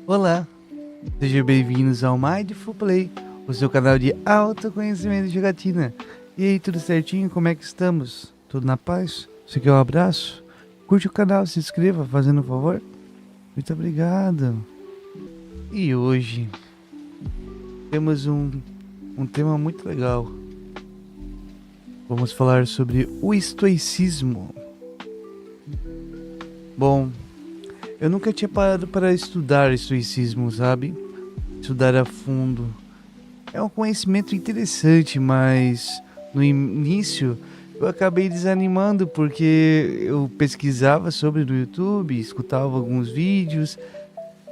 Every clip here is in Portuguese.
Olá, sejam bem-vindos ao Mindful Play, o seu canal de autoconhecimento e jogatina. E aí, tudo certinho? Como é que estamos? Tudo na paz? Você quer um abraço? Curte o canal, se inscreva, fazendo um favor. Muito obrigado. E hoje temos um tema muito legal. Vamos falar sobre o estoicismo. Bom, eu nunca tinha parado para estudar estoicismo, sabe? Estudar a fundo. É um conhecimento interessante, mas no início eu acabei desanimando porque eu pesquisava sobre no YouTube, escutava alguns vídeos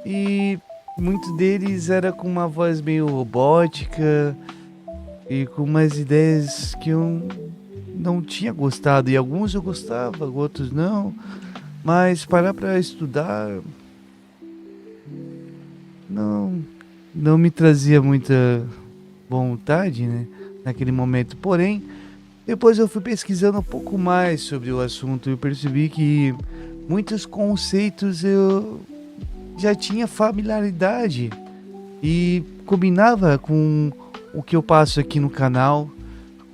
e muitos deles era com uma voz meio robótica e com umas ideias que eu não tinha gostado. E alguns eu gostava, outros não. Mas parar para estudar não, não me trazia muita vontade, né, naquele momento. Porém, depois eu fui pesquisando um pouco mais sobre o assunto e eu percebi que muitos conceitos eu já tinha familiaridade e combinava com o que eu passo aqui no canal,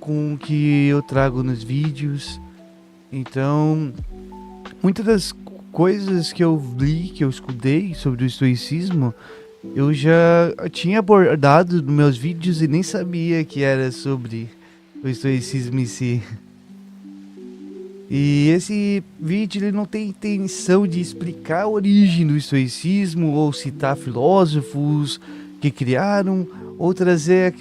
com o que eu trago nos vídeos. Então, muitas das coisas que eu li, que eu escutei sobre o estoicismo, eu já tinha abordado nos meus vídeos e nem sabia que era sobre o estoicismo em si. E esse vídeo ele não tem intenção de explicar a origem do estoicismo ou citar filósofos que criaram ou trazer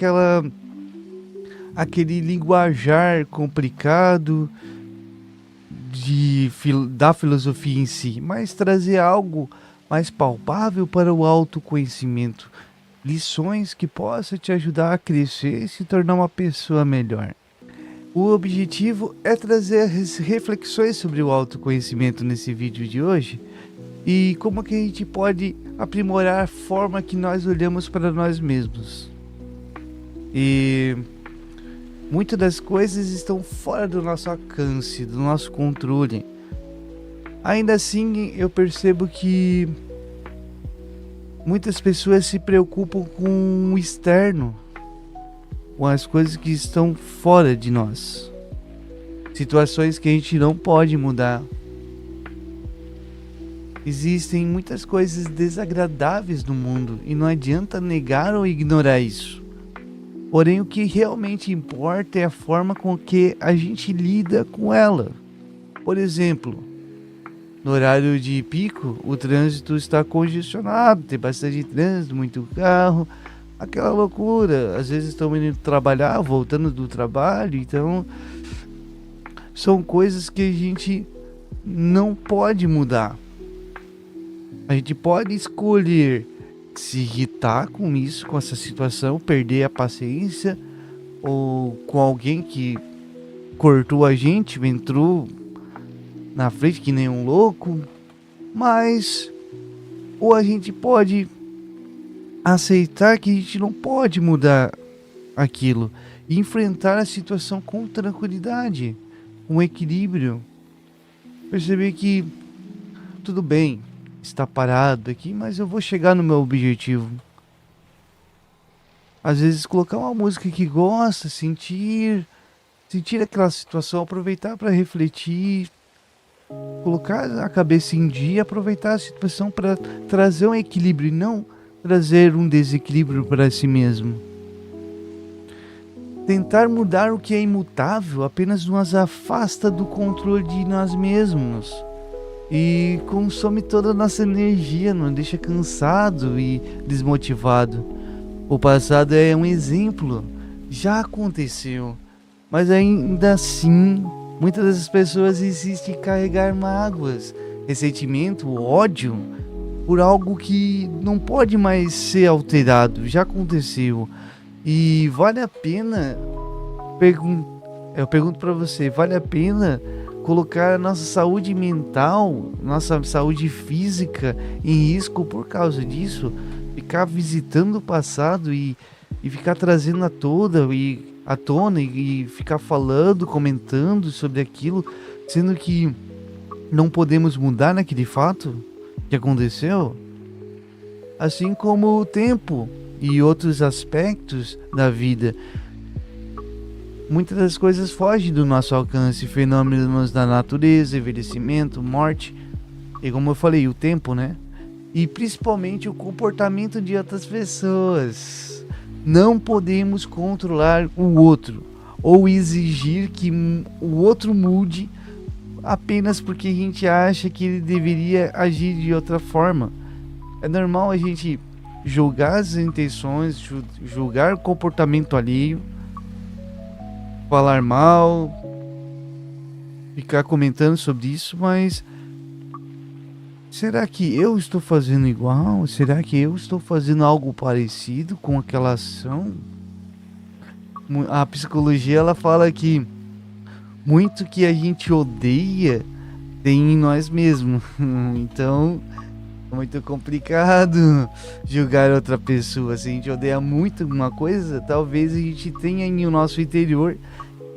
aquele linguajar complicado da filosofia em si, mas trazer algo mais palpável para o autoconhecimento, lições que possam te ajudar a crescer e se tornar uma pessoa melhor. O objetivo é trazer as reflexões sobre o autoconhecimento nesse vídeo de hoje e como que a gente pode aprimorar a forma que nós olhamos para nós mesmos. E muitas das coisas estão fora do nosso alcance, do nosso controle. Ainda assim, eu percebo que muitas pessoas se preocupam com o externo, com as coisas que estão fora de nós, situações que a gente não pode mudar. Existem muitas coisas desagradáveis no mundo e não adianta negar ou ignorar isso. Porém, o que realmente importa é a forma com que a gente lida com ela. Por exemplo, no horário de pico, o trânsito está congestionado, tem bastante trânsito, muito carro, aquela loucura. Às vezes estão indo trabalhar, voltando do trabalho, então são coisas que a gente não pode mudar. A gente pode escolher se irritar com isso, com essa situação, perder a paciência, ou com alguém que cortou a gente, entrou na frente que nem um louco, mas ou a gente pode aceitar que a gente não pode mudar aquilo e enfrentar a situação com tranquilidade, com equilíbrio, perceber que tudo bem, está parado aqui, mas eu vou chegar no meu objetivo. Às vezes colocar uma música que gosta, sentir aquela situação, aproveitar para refletir, colocar a cabeça em dia, aproveitar a situação para trazer um equilíbrio e não trazer um desequilíbrio para si mesmo. Tentar mudar o que é imutável apenas nos afasta do controle de nós mesmos e consome toda a nossa energia, nos deixa cansado e desmotivado. O passado é um exemplo, já aconteceu, mas ainda assim, muitas das pessoas insistem em carregar mágoas, ressentimento, ódio por algo que não pode mais ser alterado, já aconteceu. E vale a pena, eu pergunto para você, vale a pena colocar a nossa saúde mental, nossa saúde física em risco por causa disso? Ficar visitando o passado e ficar trazendo à tona e ficar falando, comentando sobre aquilo, sendo que não podemos mudar naquele fato que aconteceu? assim como o tempo e outros aspectos da vida. Muitas das coisas fogem do nosso alcance, fenômenos da natureza, envelhecimento, morte, e como eu falei, o tempo, né? E principalmente o comportamento de outras pessoas. Não podemos controlar o outro ou exigir que o outro mude apenas porque a gente acha que ele deveria agir de outra forma. É normal a gente julgar as intenções, julgar o comportamento alheio, falar mal, ficar comentando sobre isso, mas será que eu estou fazendo igual? Será que eu estou fazendo algo parecido com aquela ação? A psicologia ela fala que muito que a gente odeia tem em nós mesmos. Então é muito complicado julgar outra pessoa. Se a gente odeia muito uma coisa, talvez a gente tenha em o nosso interior.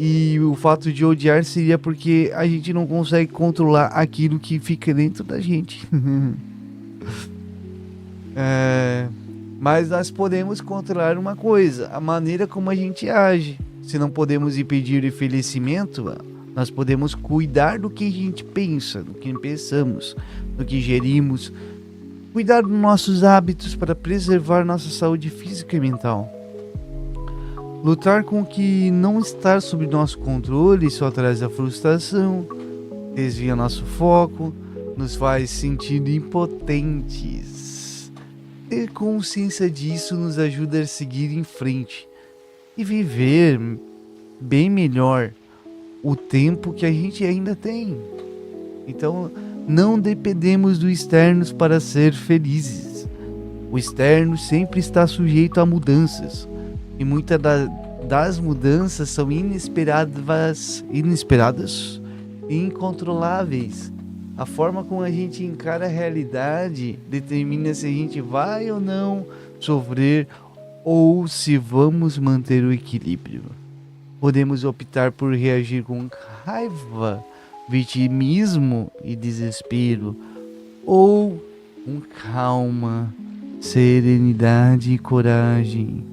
E o fato de odiar seria porque a gente não consegue controlar aquilo que fica dentro da gente. Mas nós podemos controlar uma coisa, a maneira como a gente age. Se não podemos impedir o envelhecimento, nós podemos cuidar do que a gente pensa, do que pensamos, do que gerimos. Cuidar dos nossos hábitos para preservar nossa saúde física e mental. Lutar com o que não está sob nosso controle só traz a frustração, desvia nosso foco, nos faz sentir impotentes. Ter consciência disso nos ajuda a seguir em frente e viver bem melhor o tempo que a gente ainda tem. Então, não dependemos do externo para ser felizes. O externo sempre está sujeito a mudanças. E muitas das mudanças são inesperadas e incontroláveis. A forma como a gente encara a realidade determina se a gente vai ou não sofrer ou se vamos manter o equilíbrio. Podemos optar por reagir com raiva, vitimismo e desespero, ou com calma, serenidade e coragem.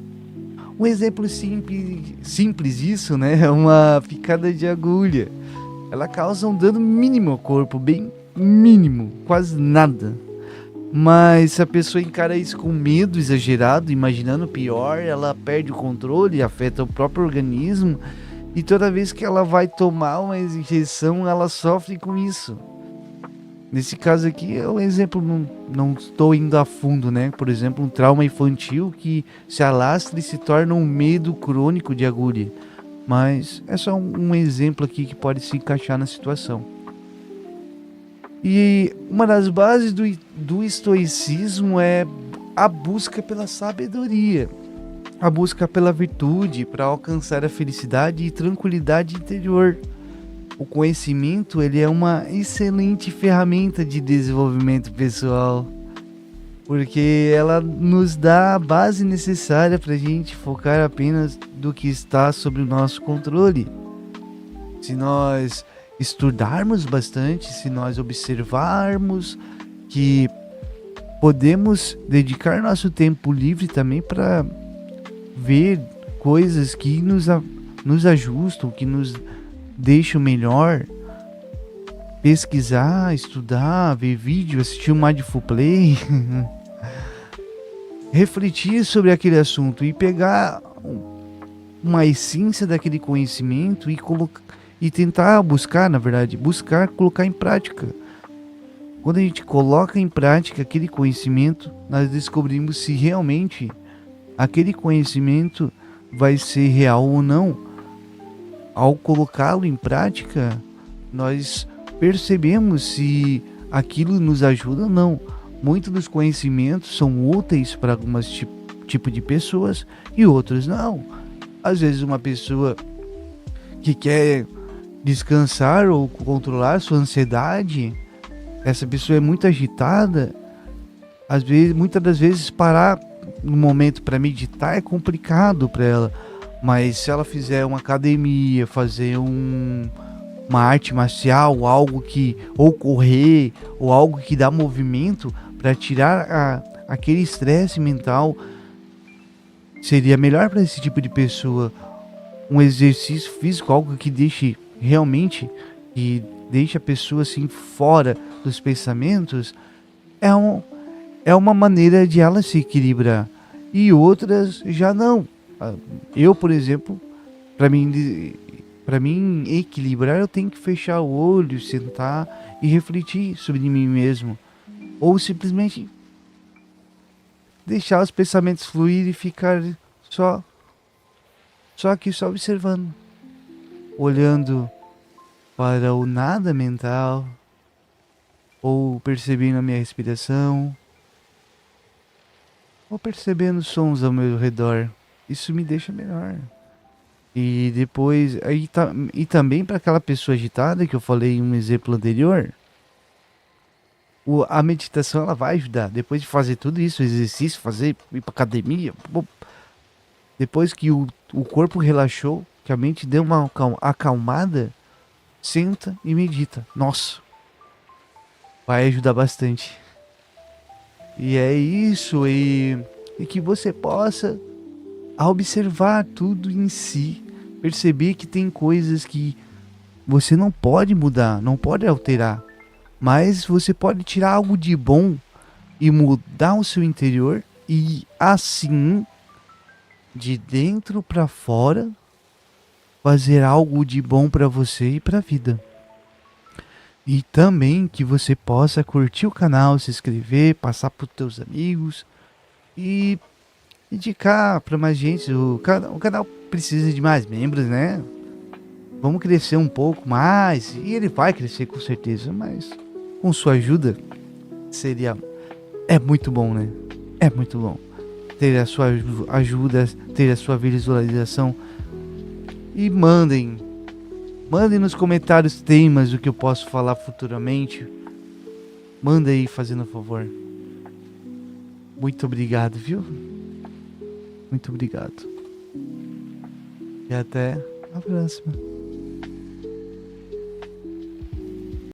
Um exemplo simples disso, né? É uma picada de agulha. Ela causa um dano mínimo ao corpo, bem mínimo, quase nada. Mas se a pessoa encara isso com medo exagerado, imaginando o pior, ela perde o controle, afeta o próprio organismo. E toda vez que ela vai tomar uma injeção, ela sofre com isso. Nesse caso aqui é um exemplo, não estou indo a fundo, né? Por exemplo, um trauma infantil que se alastra e se torna um medo crônico de agulha. Mas é só um exemplo aqui que pode se encaixar na situação. E uma das bases do estoicismo é a busca pela sabedoria, a busca pela virtude para alcançar a felicidade e tranquilidade interior. O conhecimento ele é uma excelente ferramenta de desenvolvimento pessoal, porque ela nos dá a base necessária para a gente focar apenas do que está sob o nosso controle. Se nós estudarmos bastante, se nós observarmos que podemos dedicar nosso tempo livre também para ver coisas que nos ajustam, que nos deixam melhor, pesquisar, estudar, ver vídeo, assistir um Mindful Play, refletir sobre aquele assunto e pegar uma essência daquele conhecimento e tentar buscar colocar em prática. Quando a gente coloca em prática aquele conhecimento, nós descobrimos se realmente aquele conhecimento vai ser real ou não. Ao colocá-lo em prática, nós percebemos se aquilo nos ajuda ou não. Muitos dos conhecimentos são úteis para algumas tipo de pessoas e outros não. Às vezes uma pessoa que quer descansar ou controlar sua ansiedade, essa pessoa é muito agitada, muitas das vezes parar no momento para meditar é complicado para ela. Mas se ela fizer uma academia, fazer uma arte marcial, ou correr, ou algo que dá movimento para tirar aquele estresse mental seria melhor para esse tipo de pessoa. Um exercício físico, algo que deixe realmente, que deixe a pessoa assim fora dos pensamentos, é, é uma maneira de ela se equilibrar. E outras já não. Eu, por exemplo, para mim equilibrar, eu tenho que fechar o olho, sentar e refletir sobre mim mesmo. Ou simplesmente deixar os pensamentos fluir e ficar só, só aqui, só observando, olhando para o nada mental, ou percebendo a minha respiração, ou percebendo sons ao meu redor. Isso me deixa melhor. E depois, e também para aquela pessoa agitada que eu falei em um exemplo anterior, a meditação ela vai ajudar. Depois de fazer tudo isso, exercício, fazer, ir pra academia, depois que o corpo relaxou, que a mente deu uma acalmada, senta e medita. Nossa, vai ajudar bastante. E é isso, e que você possa observar tudo em si, perceber que tem coisas que você não pode mudar, não pode alterar, mas você pode tirar algo de bom e mudar o seu interior e assim, de dentro para fora, fazer algo de bom para você e para a vida. E também que você possa curtir o canal, se inscrever, passar para os teus amigos e indicar para mais gente. O canal precisa de mais membros, né? Vamos crescer um pouco mais. E ele vai crescer com certeza, mas com sua ajuda seria... É muito bom, né? É muito bom ter a sua ajuda, ter a sua visualização. E mandem nos comentários temas do que eu posso falar futuramente. Manda aí, fazendo favor. Muito obrigado, viu? Muito obrigado. E até a próxima.